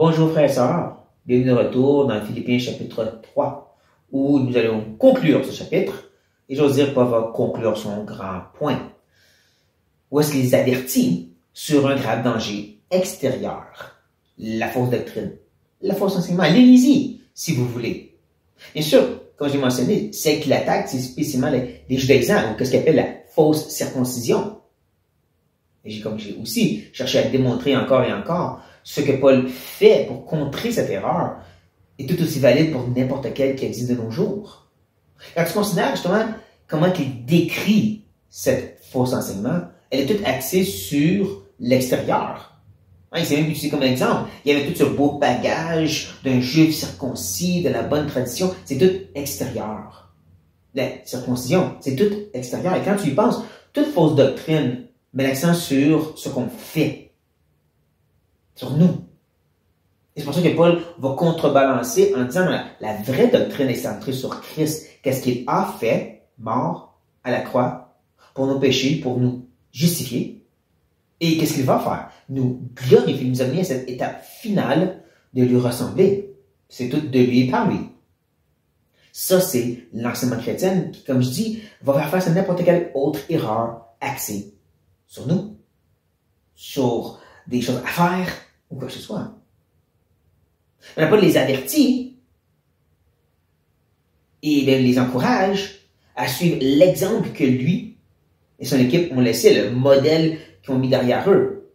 Bonjour frères et sœurs, bienvenue de retour dans Philippiens chapitre 3, où nous allons conclure ce chapitre, et j'ose dire Paul va conclure son grand point, où est-ce qu'il les avertit sur un grave danger extérieur, la fausse doctrine, la fausse enseignement, l'hérésie, si vous voulez. Bien sûr, comme j'ai mentionné, celle qui l'attaque, c'est spécialement les judaïsants, ou ce qu'on appelle la fausse circoncision. Et comme j'ai aussi cherché à démontrer encore et encore, ce que Paul fait pour contrer cette erreur est tout aussi valide pour n'importe quel qui existe de nos jours. Quand tu considères justement comment il décrit cette fausse enseignement, elle est toute axée sur l'extérieur. Il s'est même utilisé comme exemple. Il y avait tout ce beau bagage d'un juif circoncis, de la bonne tradition. C'est tout extérieur. La circoncision, c'est tout extérieur. Et quand tu y penses, toute fausse doctrine met l'accent sur ce qu'on fait. Sur nous. Et c'est pour ça que Paul va contrebalancer en disant la vraie doctrine est centrée sur Christ. Qu'est-ce qu'il a fait, mort à la croix, pour nos péchés, pour nous justifier. Et qu'est-ce qu'il va faire? Nous glorifier, nous amener à cette étape finale de lui ressembler. C'est tout de lui et par lui. Ça, c'est l'enseignement chrétien qui, comme je dis, va faire face à n'importe quelle autre erreur axée sur nous, sur des choses à faire, ou quoi que ce soit. On Paul les avertit et les encourage à suivre l'exemple que lui et son équipe ont laissé, le modèle qu'ils ont mis derrière eux.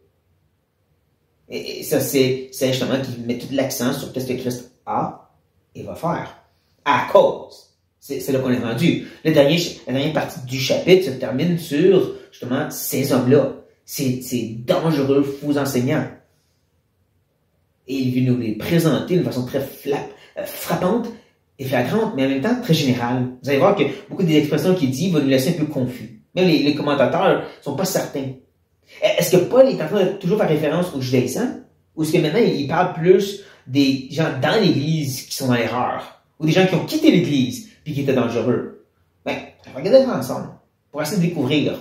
Et ça, c'est justement qui met tout l'accent sur ce que Christ a et va faire. À cause. C'est là qu'on est rendu. La dernière partie du chapitre se termine sur, justement, ces hommes-là. Ces dangereux faux enseignants. Et il veut nous les présenter d'une façon très frappante et flagrante, mais en même temps très générale. Vous allez voir que beaucoup des expressions qu'il dit vont nous laisser un peu confus. Même les commentateurs ne sont pas certains. Est-ce que Paul est en train de toujours faire référence aux judaïsants? Ou est-ce que maintenant il parle plus des gens dans l'Église qui sont dans l'erreur? Ou des gens qui ont quitté l'Église puis qui étaient dangereux? Regardez ça ensemble pour essayer de découvrir.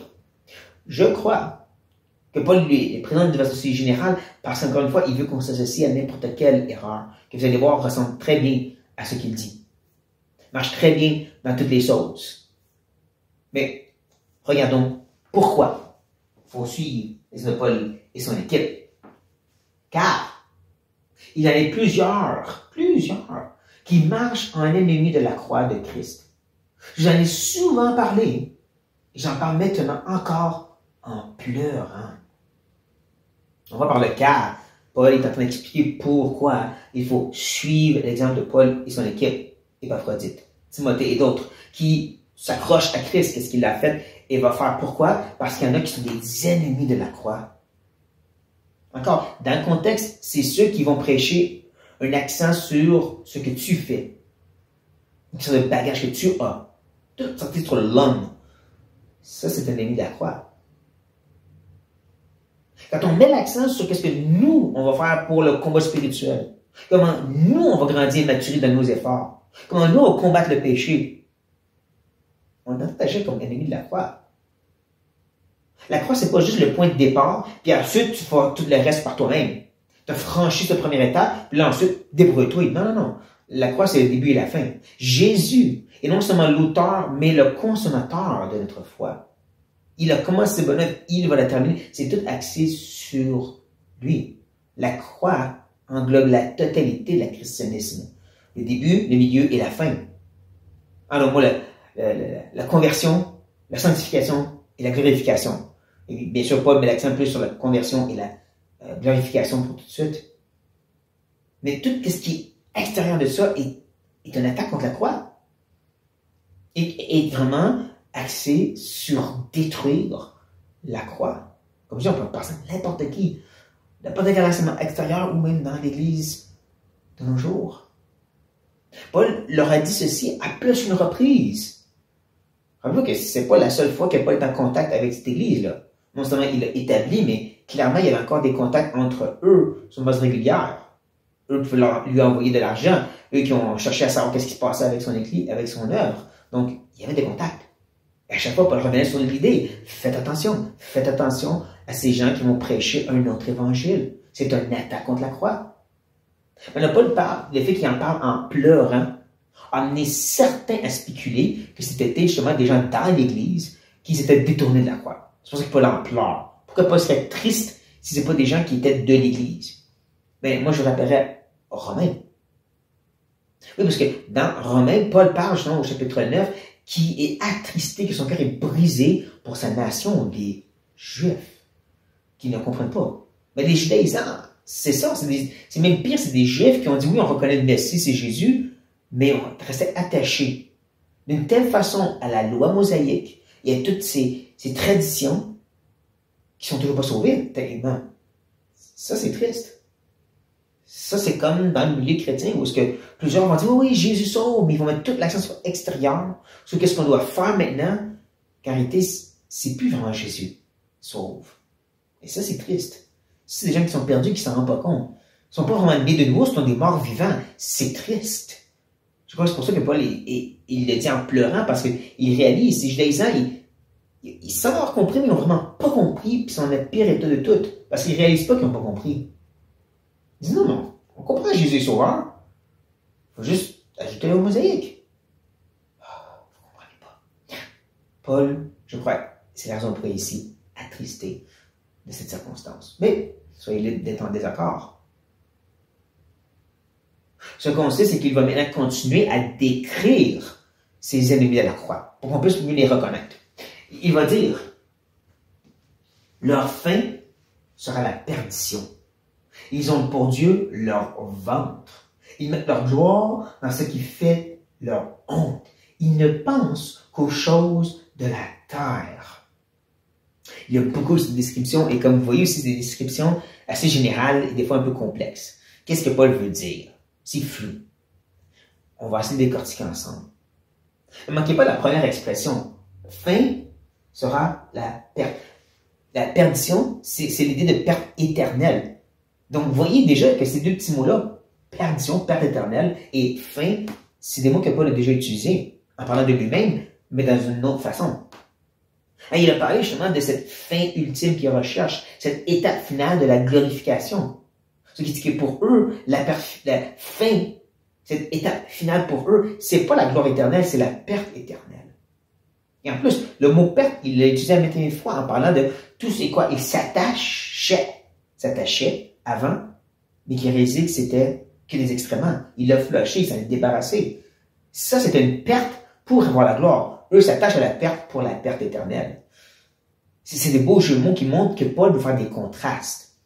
Je crois que Paul lui présente de façon aussi générale parce qu'encore une fois, il veut qu'on s'associe à n'importe quelle erreur, que vous allez voir ressemble très bien à ce qu'il dit. Marche très bien dans toutes les choses. Mais regardons pourquoi il faut suivre les Paul et son équipe. Car il y en a plusieurs qui marchent en ennemi de la croix de Christ. J'en ai souvent parlé et j'en parle maintenant encore en pleurant. On va par le cas. Paul est en train d'expliquer pourquoi il faut suivre l'exemple de Paul et son équipe, Épaphrodite, Timothée et d'autres, qui s'accrochent à Christ, qu'est-ce qu'il a fait, et va faire pourquoi? Parce qu'il y en a qui sont des ennemis de la croix. Encore, dans le contexte, c'est ceux qui vont prêcher un accent sur ce que tu fais, sur le bagage que tu as, tout sorti sur l'homme. Ça, c'est un ennemi de la croix. Quand on met l'accent sur ce que nous, on va faire pour le combat spirituel, comment nous, on va grandir et maturer dans nos efforts, comment nous, on va combattre le péché, on est agir comme ennemi de la croix. La croix, c'est pas juste le point de départ, puis ensuite, tu feras tout le reste par toi-même. Tu as franchi cette première étape, puis là, ensuite, débrouille-toi. Non. La croix, c'est le début et la fin. Jésus est non seulement l'auteur, mais le consommateur de notre foi. Il a commencé bonne œuvre, il va la terminer. C'est tout axé sur lui. La croix englobe la totalité de la christianisme. Le début, le milieu et la fin. Alors moi, la conversion, la sanctification et la glorification. Et bien sûr, Paul met l'accent plus sur la conversion et la glorification pour tout de suite. Mais tout ce qui est extérieur de ça est une attaque contre la croix. Et vraiment axé sur détruire la croix. Comme je dis, on peut passer à n'importe qui, n'importe quel enseignement extérieur ou même dans l'Église de nos jours. Paul leur a dit ceci à plus d'une reprise. Rappelez-vous que ce n'est pas la seule fois que Paul est en contact avec cette Église-là. Non seulement il l'a établi, mais clairement, il y avait encore des contacts entre eux sur une base régulière. Eux pouvaient lui envoyer de l'argent. Eux qui ont cherché à savoir qu'est-ce qui se passait avec son Église, avec son œuvre. Donc, il y avait des contacts. Et à chaque fois, Paul revenait sur l'idée. Faites attention à ces gens qui vont prêcher un autre évangile. C'est une attaque contre la croix. Maintenant, Paul parle, le fait qu'il en parle en pleurant, a amené certains à spéculer que c'était justement des gens dans l'Église qui s'étaient détournés de la croix. C'est pour ça que Paul en pleure. Pourquoi Paul serait triste si ce n'est pas des gens qui étaient de l'Église? Ben, moi, je rappellerais Romains. Oui, parce que dans Romains, Paul parle justement au chapitre 9 qui est attristé, que son cœur est brisé pour sa nation, les Juifs, qui ne comprennent pas. Mais les judaïsants, c'est ça, c'est même pire, c'est des Juifs qui ont dit oui, on reconnaît le Messie, c'est Jésus, mais on restait attachés d'une telle façon à la loi mosaïque et à toutes ces traditions qui sont toujours pas sauvées, tellement. Ça, c'est triste. Ça, c'est comme dans le milieu chrétien où plusieurs vont dire oui, Jésus sauve, mais ils vont mettre toute l'accent sur l'extérieur, sur qu'est-ce qu'on doit faire maintenant, car en réalité, c'est plus vraiment Jésus sauve. Et ça, c'est triste. C'est des gens qui sont perdus, qui s'en rendent pas compte. Ils sont pas vraiment nés de nouveau, ce sont des morts vivants. C'est triste. Je crois que c'est pour ça que Paul, il le dit en pleurant, parce qu'il réalise, ces judaïsants, ils savent avoir compris, mais ils n'ont vraiment pas compris, puis ils sont dans le pire état de tout. Parce qu'ils ne réalisent pas qu'ils n'ont pas compris. Ils disent non, on comprend Jésus est sauveur. Il faut juste ajouter au mosaïque. Vous ne comprenez pas. Paul, je crois, c'est la raison pour ici, attristé de cette circonstance. Mais, soyez libres d'être en désaccord. Ce qu'on sait, c'est qu'il va maintenant continuer à décrire ses ennemis de la croix, pour qu'on puisse mieux les reconnaître. Il va dire, leur fin sera la perdition. Ils ont pour Dieu leur ventre. Ils mettent leur gloire dans ce qui fait leur honte. Ils ne pensent qu'aux choses de la terre. Il y a beaucoup de descriptions, et comme vous voyez aussi, c'est des descriptions assez générales et des fois un peu complexes. Qu'est-ce que Paul veut dire? C'est flou. On va essayer de décortiquer ensemble. Ne manquez pas la première expression. Fin sera la perte. La perdition, c'est l'idée de perte éternelle. Donc, vous voyez déjà que ces deux petits mots-là, perdition, perte éternelle, et fin, c'est des mots que Paul a déjà utilisés, en parlant de lui-même, mais dans une autre façon. Et il a parlé justement de cette fin ultime qu'il recherche, cette étape finale de la glorification. Ce qui dit que pour eux, la fin, cette étape finale pour eux, c'est pas la gloire éternelle, c'est la perte éternelle. Et en plus, le mot perte, il l'a utilisé à maintes fois en parlant de tout c'est quoi. Il s'attachait avant, mais qui réalisait que c'était que des excréments. Il l'a flushé, il s'en est débarrassé. Ça, c'était une perte pour avoir la gloire. Eux s'attachent à la perte pour la perte éternelle. C'est des beaux jeux de mots qui montrent que Paul veut faire des contrastes.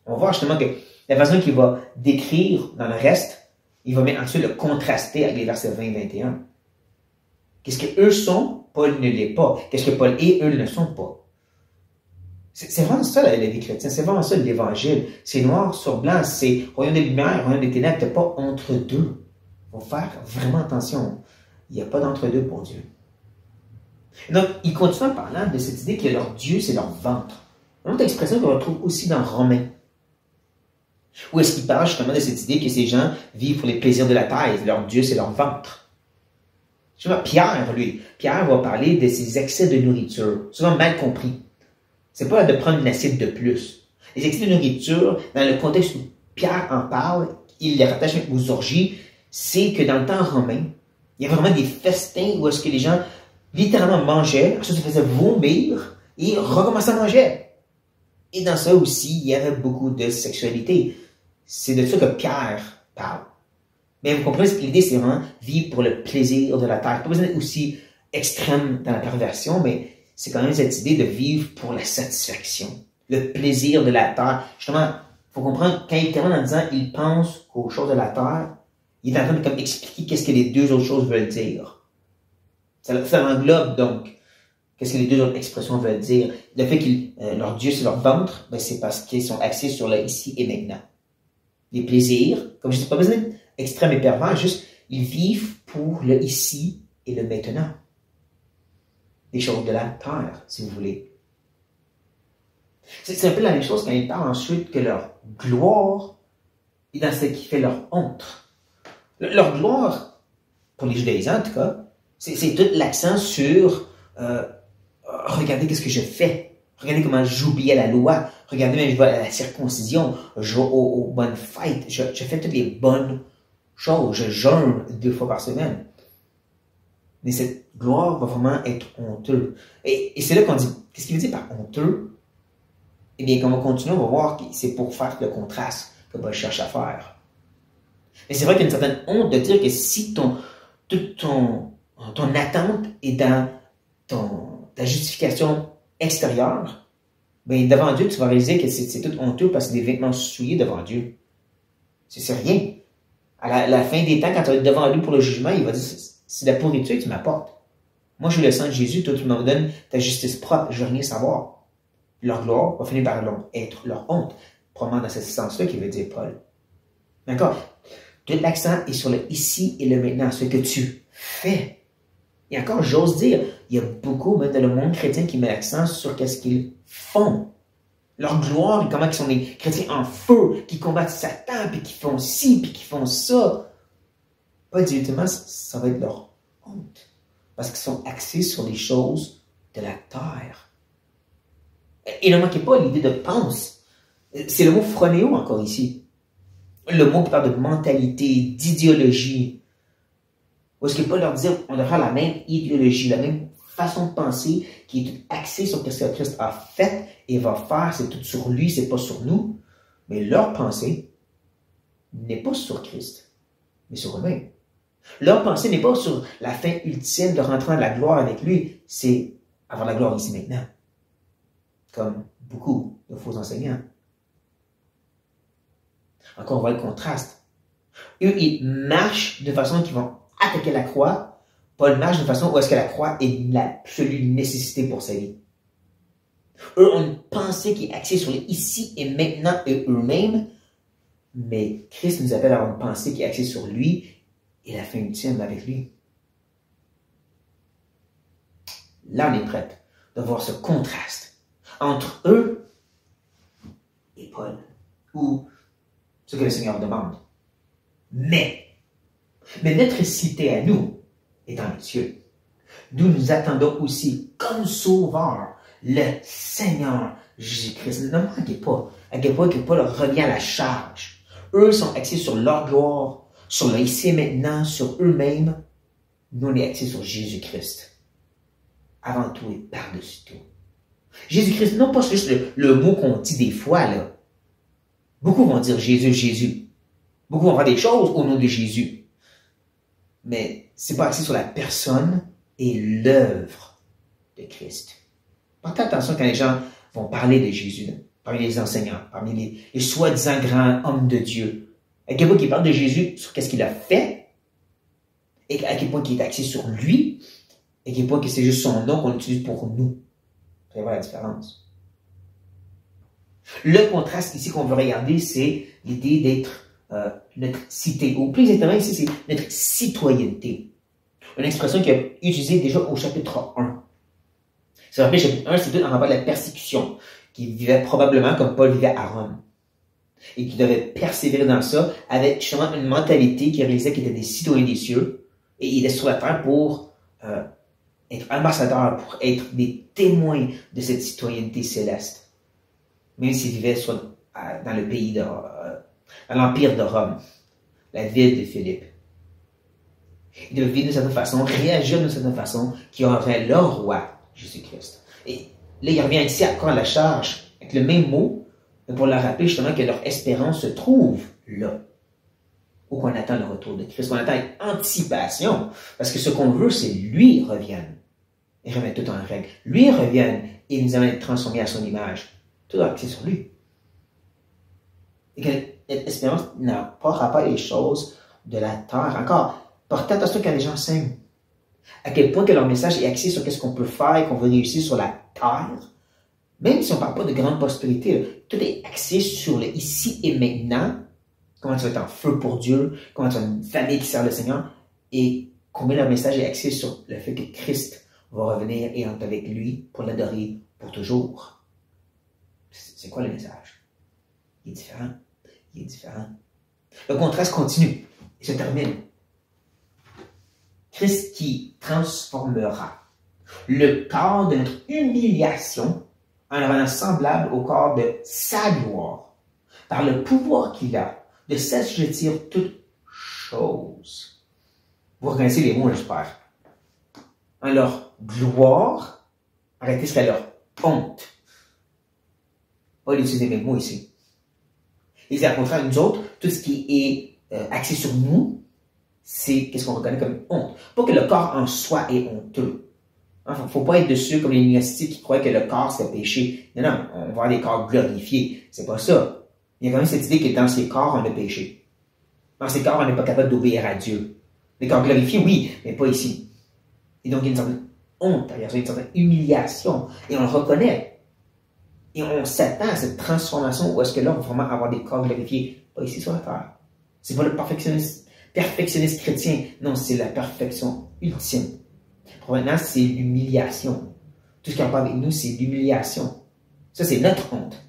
On va voir justement que la façon qu'il va décrire dans le reste, il va ensuite le contraster avec les versets 20 et 21. Qu'est-ce que eux sont, Paul ne l'est pas. Qu'est-ce que Paul est, eux ne sont pas. C'est vraiment ça la vie chrétienne, c'est vraiment ça l'Évangile. C'est noir sur blanc, c'est royaume des lumières, royaume des ténèbres, il n'y a pas entre deux. Il faut faire vraiment attention. Il n'y a pas d'entre deux pour Dieu. Donc, il continue en parlant de cette idée que leur Dieu, c'est leur ventre. Une autre expression qu'on retrouve aussi dans Romains. Où est-ce qu'il parle justement de cette idée que ces gens vivent pour les plaisirs de la terre, leur Dieu, c'est leur ventre. Souvent, Pierre va parler de ces excès de nourriture, souvent mal compris. C'est pas de prendre une assiette de plus. Les excès de nourriture, dans le contexte où Pierre en parle, il les rattache aux orgies, c'est que dans le temps romain, il y avait vraiment des festins où est-ce que les gens littéralement mangeaient, ensuite se faisaient vomir et recommençaient à manger. Et dans ça aussi, il y avait beaucoup de sexualité. C'est de ça que Pierre parle. Mais vous comprenez que l'idée, c'est vraiment vivre pour le plaisir de la terre. Pas besoin d'être aussi extrême dans la perversion, mais c'est quand même cette idée de vivre pour la satisfaction, le plaisir de la terre. Justement, il faut comprendre, quand il termine en disant « il pense aux choses de la terre », il est en train de comme expliquer qu'est-ce que les deux autres choses veulent dire. Ça englobe donc qu'est-ce que les deux autres expressions veulent dire. Le fait que leur Dieu, c'est leur ventre, ben c'est parce qu'ils sont axés sur le ici et maintenant. Les plaisirs, comme je dis, pas besoin d'être extrême et pervers, juste ils vivent pour le ici et le maintenant. Les choses de la terre, si vous voulez. C'est un peu la même chose quand il parle ensuite que leur gloire est dans ce qui fait leur honte. Leur gloire, pour les judaïsants en tout cas, c'est tout l'accent sur regardez qu'est-ce que je fais, regardez comment j'oubliais la loi, Regardez, même je vais à la circoncision, je vais aux bonnes fêtes, je fais toutes les bonnes choses, je jeûne 2 fois par semaine. Mais cette gloire va vraiment être honteux. Et c'est là qu'on dit, qu'est-ce qu'il veut dire par honteux? Eh bien, quand on va continuer, on va voir que c'est pour faire le contraste que Paul cherche à faire. Mais c'est vrai qu'il y a une certaine honte de dire que si toute ton attente est dans ta justification extérieure, ben devant Dieu, tu vas réaliser que c'est tout honteux parce que c'est des vêtements souillés devant Dieu. C'est rien. À la fin des temps, quand tu vas être devant lui pour le jugement, il va dire, c'est de la pourriture que tu m'apportes. Moi, je suis le sang de Jésus, toi, tu me donnes ta justice propre, je veux rien savoir. Leur gloire va finir par être leur honte. Probablement dans ce sens-là qu'il veut dire Paul. D'accord? Tout l'accent est sur le ici et le maintenant, ce que tu fais. Et encore, j'ose dire, il y a beaucoup, même dans le monde chrétien, qui met l'accent sur qu'est-ce qu'ils font. Leur gloire, comment ils sont des chrétiens en feu, qui combattent Satan, puis qui font ci, puis qui font ça. Pas directement, ça va être leur honte. Parce qu'ils sont axés sur les choses de la terre. Et ne manquez pas l'idée de pense. C'est le mot phronéo encore ici. Le mot qui parle de mentalité, d'idéologie. Où est-ce qu'il peut leur dire on devrait avoir la même idéologie, la même façon de penser qui est axée sur ce que Christ a fait et va faire, c'est tout sur lui, c'est pas sur nous. Mais leur pensée n'est pas sur Christ, mais sur eux-mêmes. Leur pensée n'est pas sur la fin ultime de rentrer dans la gloire avec lui, c'est avoir la gloire ici maintenant. Comme beaucoup de faux enseignants. Encore, on voit le contraste. Eux, ils marchent de façon qu'ils vont attaquer la croix. Paul marche de façon où est-ce que la croix est l'absolue nécessité pour sa vie. Eux ont une pensée qui est axée sur les ici et maintenant et eux-mêmes. Mais Christ nous appelle à avoir une pensée qui est axée sur lui et la fin ultime avec lui. Là, on est prêt de voir ce contraste entre eux et Paul, ou ce que le Seigneur demande. Mais notre cité à nous est dans les cieux. Nous attendons aussi, comme sauveur, le Seigneur Jésus-Christ. Ne manquez pas à quel point que Paul revient à la charge. Eux sont axés sur leur gloire, sur le ici et maintenant, sur eux-mêmes. Nous, on est axés sur Jésus-Christ. Avant tout et par-dessus tout. Jésus-Christ, non pas juste le mot qu'on dit des fois, là. Beaucoup vont dire Jésus, Jésus. Beaucoup vont faire des choses au nom de Jésus. Mais c'est pas axé sur la personne et l'œuvre de Christ. Portez attention quand les gens vont parler de Jésus, là, parmi les enseignants, parmi les soi-disant grands hommes de Dieu. À quel point ils parlent de Jésus sur qu'est-ce qu'il a fait, et à quel point il est axé sur lui, et à quel point c'est juste son nom qu'on utilise pour nous. Vous allez voir la différence. Le contraste ici qu'on veut regarder, c'est l'idée d'être notre cité, ou plus exactement ici, c'est notre citoyenneté. Une expression qui est utilisée déjà au chapitre 1. Ça rappelle, le chapitre 1, c'est tout en rapport à la persécution, qui vivait probablement comme Paul vivait à Rome. Et qui devait persévérer dans ça, avec justement une mentalité qui réalisait qu'il était des citoyens des cieux, et il est sur la terre pour être ambassadeur, pour être des témoins de cette citoyenneté céleste. Même s'il vivait soit dans le pays dans l'Empire de Rome, la ville de Philippe. Il devait vivre d'une certaine façon, réagir d'une certaine façon, qui aurait leur roi, Jésus-Christ. Et là, il revient ici encore à la charge, avec le même mot, pour leur rappeler justement que leur espérance se trouve là. Ou qu'on attend le retour de Christ, qu'on attend avec anticipation, parce que ce qu'on veut, c'est lui revienne. Et remettre tout en règle. Lui revienne et nous amène à être transformés à son image. Tout doit axer sur lui. Et que notre espérance n'a pas rapport à les choses de la terre. Encore, portez attention quand les gens enseignent. À quel point que leur message est axé sur qu'est-ce qu'on peut faire et qu'on veut réussir sur la terre. Même si on ne parle pas de grande prospérité, là, tout est axé sur le ici et maintenant. Comment tu vas être en feu pour Dieu, comment tu as une famille qui sert le Seigneur, et combien leur message est axé sur le fait que Christ va revenir et être avec lui pour l'adorer pour toujours. C'est quoi le message? Il est différent. Il est différent. Le contraste continue et se termine. Christ qui transformera le corps de notre humiliation en le rendant semblable au corps de sa gloire, par le pouvoir qu'il a de s'assujettir toutes choses. Vous reconnaissez les mots, j'espère. En leur gloire, arrêtez ce qu'à leur honte. Paul utilise les mêmes mots ici. Et c'est à contraire, nous autres, tout ce qui est axé sur nous, c'est qu'est-ce qu'on reconnaît comme honte. Pas que le corps en soi est honteux. Il ne faut pas être dessus comme les gnostiques qui croient que le corps c'est péché. Non, non, on va avoir des corps glorifiés. C'est pas ça. Il y a quand même cette idée que dans ces corps, on a péché. Dans ces corps, on n'est pas capable d'obéir à Dieu. Les corps glorifiés, oui, mais pas ici. Et donc, il y a une certaine honte, il y a une certaine humiliation. Et on le reconnaît. Et on s'attend à cette transformation où est-ce que là, on va vraiment avoir des corps glorifiés. Pas ici sur la terre. C'est pas le perfectionniste chrétien. Non, c'est la perfection ultime. Pour maintenant, c'est l'humiliation. Tout ce qui en parle avec nous, c'est l'humiliation. Ça, c'est notre honte.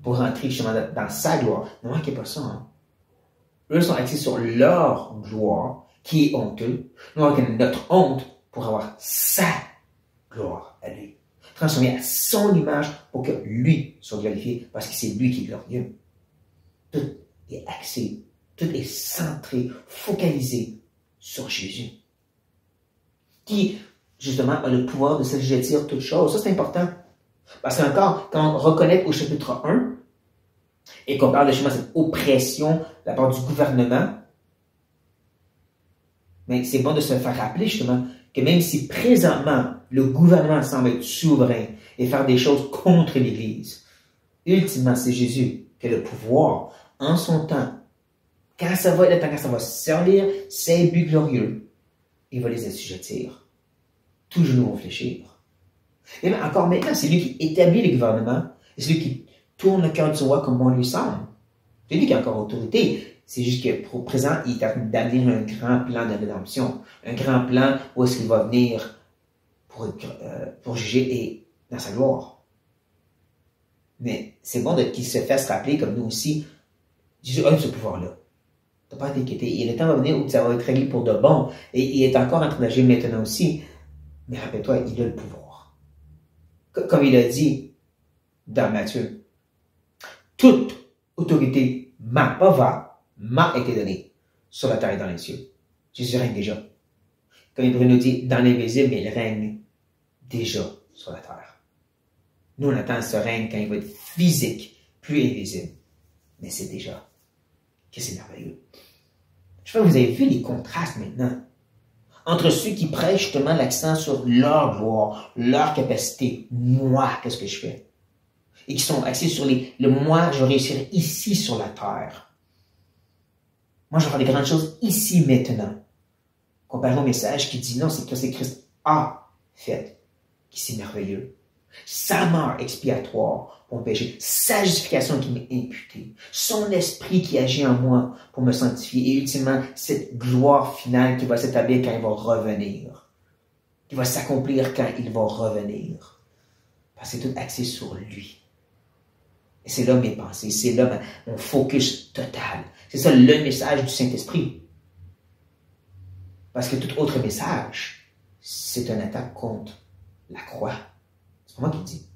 Pour rentrer justement dans sa gloire. Ne manquez pas ça. Hein? Eux sont axés sur leur gloire, qui est honteux. Nous avons notre honte pour avoir sa gloire à lui. Transformé à son image pour que lui soit glorifié, parce que c'est lui qui est glorieux. Tout est axé, tout est centré, focalisé sur Jésus. Qui, justement, a le pouvoir de s'assujettir toutes choses. Ça, c'est important. Parce qu'encore, quand on reconnaît au chapitre 1, et qu'on parle de justement cette oppression de la part du gouvernement, mais c'est bon de se faire rappeler justement que même si présentement le gouvernement semble être souverain et faire des choses contre l'Église, ultimement c'est Jésus qui a le pouvoir en son temps. Quand ça va être le temps, quand ça va servir ses buts glorieux, il va les assujettir. Tous genou vont fléchir. Et bien encore maintenant, c'est lui qui établit le gouvernement, et c'est lui qui tourne le cœur du roi comme bon lui semble. C'est lui qui a encore autorité. C'est juste que pour présent, il est en train d'amener un grand plan de rédemption. Un grand plan où est-ce qu'il va venir pour juger et dans sa gloire. Mais c'est bon qu'il se fasse rappeler, comme nous aussi, Jésus a ce pouvoir-là. Tu n'as pas à t'inquiéter. Et le temps va venir où ça va être réglé pour de bon. Et il est encore en train d'agir maintenant aussi. Mais rappelle-toi, il a le pouvoir. Comme il a dit dans Matthieu, toute autorité m'a été donnée sur la terre et dans les cieux. Jésus règne déjà. Comme il pourrait nous dire, dans l'invisible, il règne déjà sur la terre. Nous, on attend ce règne quand il va être physique, plus invisible. Mais c'est déjà que c'est merveilleux. Je pense que vous avez vu les contrastes maintenant entre ceux qui prêchent justement l'accent sur leur gloire, leur capacité. Moi, qu'est-ce que je fais? Et qui sont axés sur le moi, je réussirai ici sur la terre. Moi, je vais faire des grandes choses ici maintenant. Comparé au message qui dit non, c'est que c'est Christ a fait, qui c'est merveilleux. Sa mort expiatoire pour me pécher, sa justification qui m'est imputée, son esprit qui agit en moi pour me sanctifier, et ultimement, cette gloire finale qui va s'établir quand il va revenir, qui va s'accomplir quand il va revenir. Parce que c'est tout axé sur lui. Et c'est là mes pensées, c'est là mon focus total. C'est ça le message du Saint-Esprit. Parce que tout autre message, c'est une attaque contre la croix. C'est pas moi qui le dis.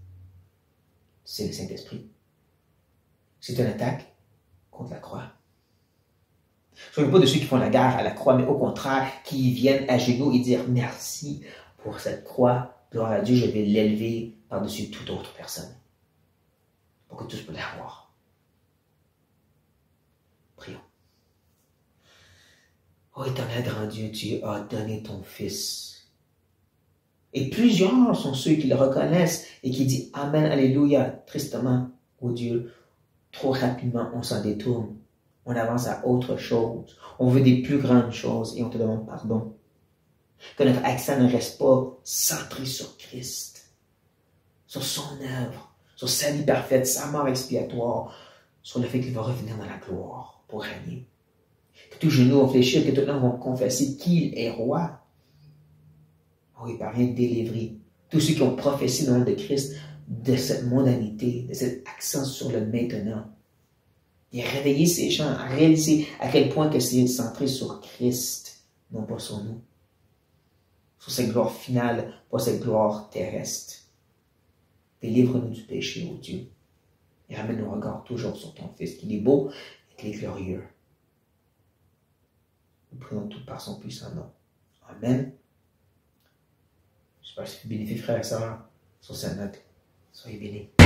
C'est le Saint-Esprit. C'est une attaque contre la croix. Je ne parle pas de ceux qui font la guerre à la croix, mais au contraire, qui viennent à genoux et dire merci pour cette croix. Gloire à Dieu, je vais l'élever par-dessus toute autre personne. Pour que tous puissent l'avoir. Prions. Oh éternel grand Dieu, tu as donné ton Fils. Et plusieurs sont ceux qui le reconnaissent et qui disent Amen, Alléluia. Tristement, oh Dieu, trop rapidement on s'en détourne. On avance à autre chose. On veut des plus grandes choses et on te demande pardon. Que notre accent ne reste pas centré sur Christ, sur son œuvre, sur sa vie parfaite, sa mort expiatoire, sur le fait qu'il va revenir dans la gloire pour régner. Que tous genoux vont fléchir, que tous langues vont confesser qu'il est roi. Oh, il parvient de délivrer tous ceux qui ont professé le nom de Christ de cette mondanité, de cet accent sur le maintenant. Et réveiller ces gens, à réaliser à quel point que c'est centré sur Christ, non pas sur nous. Sur cette gloire finale, pas cette gloire terrestre. Délivre-nous du péché, ô Dieu. Et ramène nos regards toujours sur ton Fils, qu'il est beau et qu'il est glorieux. Nous prions tout par son puissant nom. Amen. J'espère que c'est bénéfique, frères et sœurs, sur cette note. Soyez bénis.